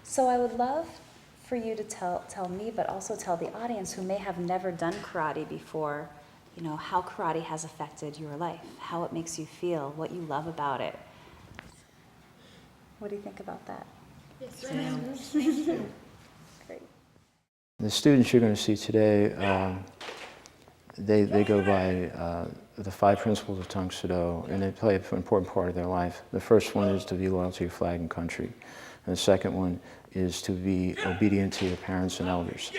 So I would love for you to tell me, but also tell the audience who may have never done karate before, you know, how karate has affected your life, how it makes you feel, what you love about it. What do you think about that? Yes, Great. The students you're going to see today, they go by the 5 principles of Tang Soo Do, and they play an important part of their life. The first one is to be loyal to your flag and country. And the second one is to be obedient to your parents and elders.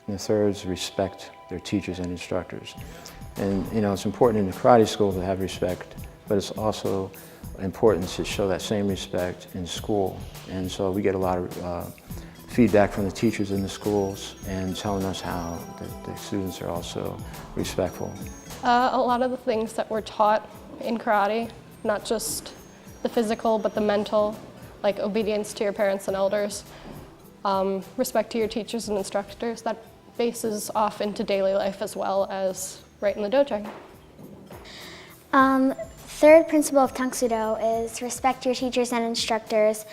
And the third is respect their teachers and instructors. And you know, it's important in the karate school to have respect, but it's also important to show that same respect in school. And so we get a lot of feedback from the teachers in the schools and telling us how the students are also respectful. A lot of the things that we're taught in karate, not just the physical but the mental, like obedience to your parents and elders, respect to your teachers and instructors, that bases off into daily life as well as right in the dojo. Third principle of Tang Soo Do is respect your teachers and instructors.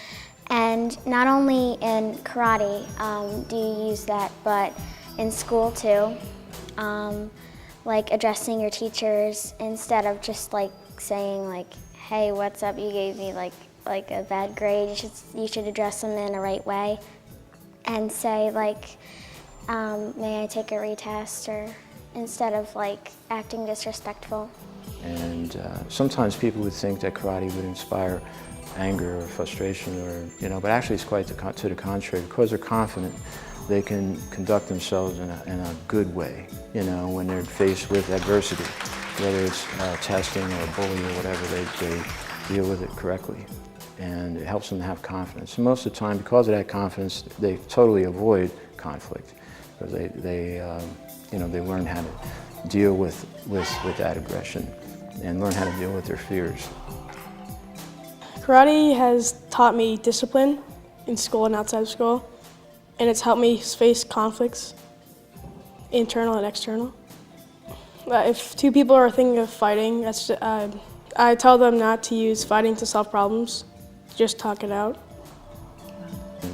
And not only in karate do you use that, but in school too. Like addressing your teachers instead of just like saying like, hey, what's up, you gave me like a bad grade. You should address them in a right way and say like, may I take a retest, or instead of like acting disrespectful. And sometimes people would think that karate would inspire anger or frustration, or but actually it's quite to the contrary. Because they're confident, they can conduct themselves in a good way. When they're faced with adversity, whether it's testing or bullying or whatever, they deal with it correctly, and it helps them to have confidence. And most of the time, because of that confidence, they totally avoid conflict because they learn how to deal with that aggression and learn how to deal with their fears. Karate has taught me discipline in school and outside of school, and it's helped me face conflicts, internal and external. If two people are thinking of fighting, I tell them not to use fighting to solve problems, just talk it out.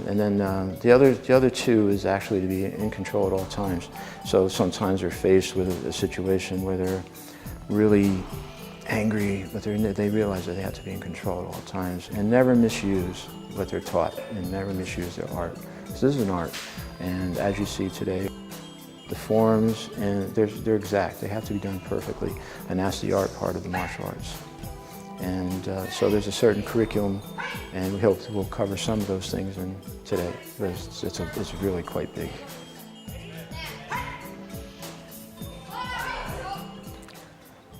And then the other two is actually to be in control at all times. So sometimes they're faced with a situation where they're really angry, but they realize that they have to be in control at all times and never misuse what they're taught and never misuse their art. So this is an art, and as you see today, the forms, and they're exact. They have to be done perfectly, and that's the art part of the martial arts. And so there's a certain curriculum, and we hope we'll cover some of those things in today, but it's really quite big.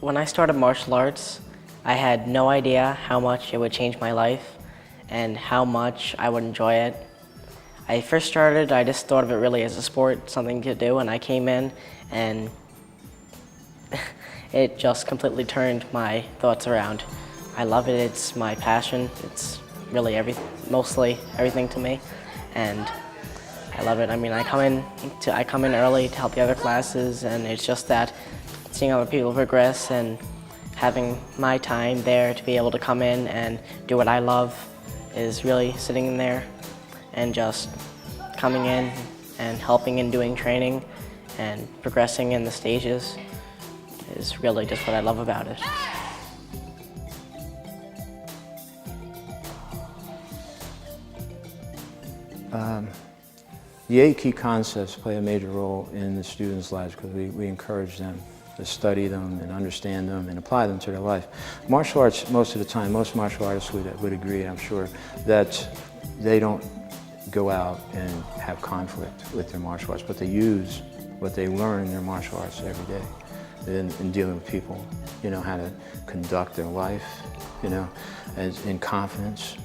When I started martial arts, I had no idea how much it would change my life and how much I would enjoy it. I first started, I just thought of it really as a sport, something to do, and I came in and it just completely turned my thoughts around. I love it, it's my passion, it's really mostly everything to me, and I love it. I mean, I come in early to help the other classes, and it's just that seeing other people progress and having my time there to be able to come in and do what I love is really sitting in there and just coming in and helping and doing training and progressing in the stages is really just what I love about it. The 8 key concepts play a major role in the students' lives because we encourage them to study them and understand them and apply them to their life. Martial arts, most of the time, most martial artists would agree, I'm sure, that they don't go out and have conflict with their martial arts, but they use what they learn in their martial arts every day in dealing with people, how to conduct their life, as in confidence,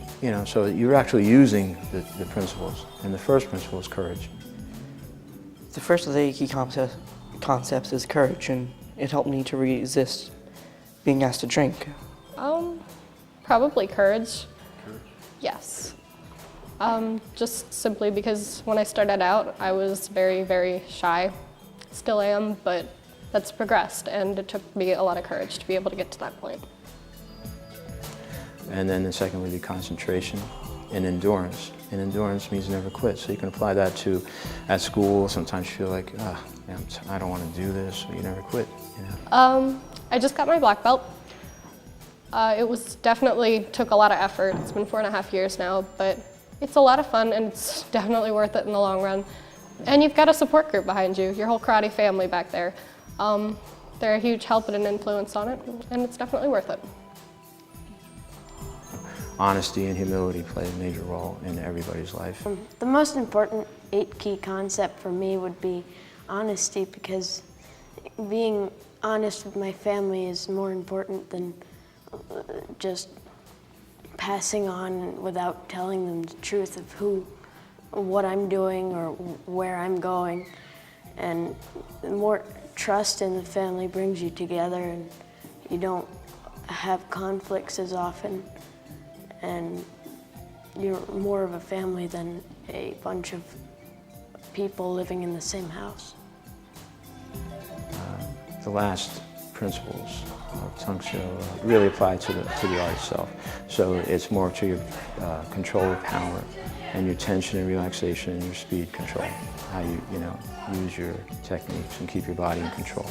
so you're actually using the principles. And the first principle is courage. The first of the 8 key concepts is courage, and it helped me to resist being asked to drink. Probably courage. Yes. Just simply because when I started out, I was very, very shy. Still am, but that's progressed, and it took me a lot of courage to be able to get to that point. And then the second would be concentration. and endurance. And endurance means never quit. So you can apply that to at school. Sometimes you feel like, I don't want to do this, but you never quit. You know? I just got my black belt. It was definitely took a lot of effort. It's been 4.5 years now, but it's a lot of fun and it's definitely worth it in the long run. And you've got a support group behind you, your whole karate family back there. They're a huge help and an influence on it, and it's definitely worth it. Honesty and humility play a major role in everybody's life. The most important 8 key concept for me would be honesty, because being honest with my family is more important than just passing on without telling them the truth of what I'm doing or where I'm going. And the more trust in the family brings you together, and you don't have conflicts as often, and you're more of a family than a bunch of people living in the same house. The last principles of Tungsho really apply to the art itself. So it's more to your control of power and your tension and relaxation and your speed control, how you use your techniques and keep your body in control.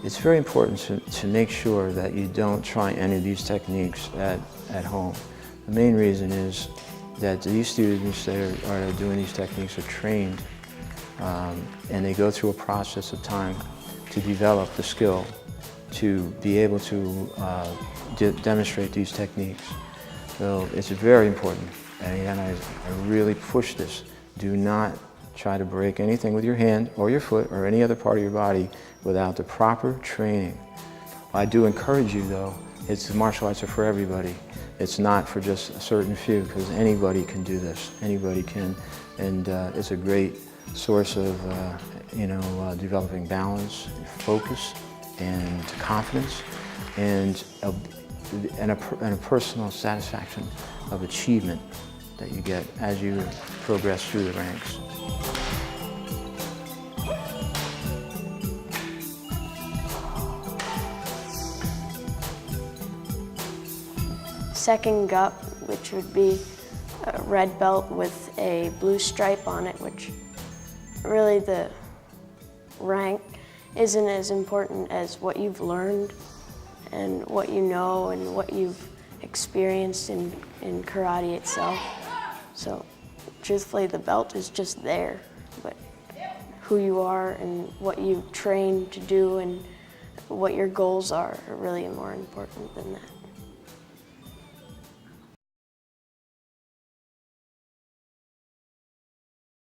It's very important to make sure that you don't try any of these techniques at home. The main reason is that these students that are doing these techniques are trained and they go through a process of time to develop the skill to be able to demonstrate these techniques. So it's very important, and I really push this. Do not try to break anything with your hand or your foot or any other part of your body without the proper training. I do encourage you though, the martial arts are for everybody. It's not for just a certain few, because anybody can do this. Anybody can, and it's a great source of developing balance, focus, and confidence, and a personal satisfaction of achievement that you get as you progress through the ranks. Second gut, which would be a red belt with a blue stripe on it, which really the rank isn't as important as what you've learned and what you know and what you've experienced in karate itself. So truthfully, the belt is just there, but who you are and what you train to do and what your goals are really more important than that.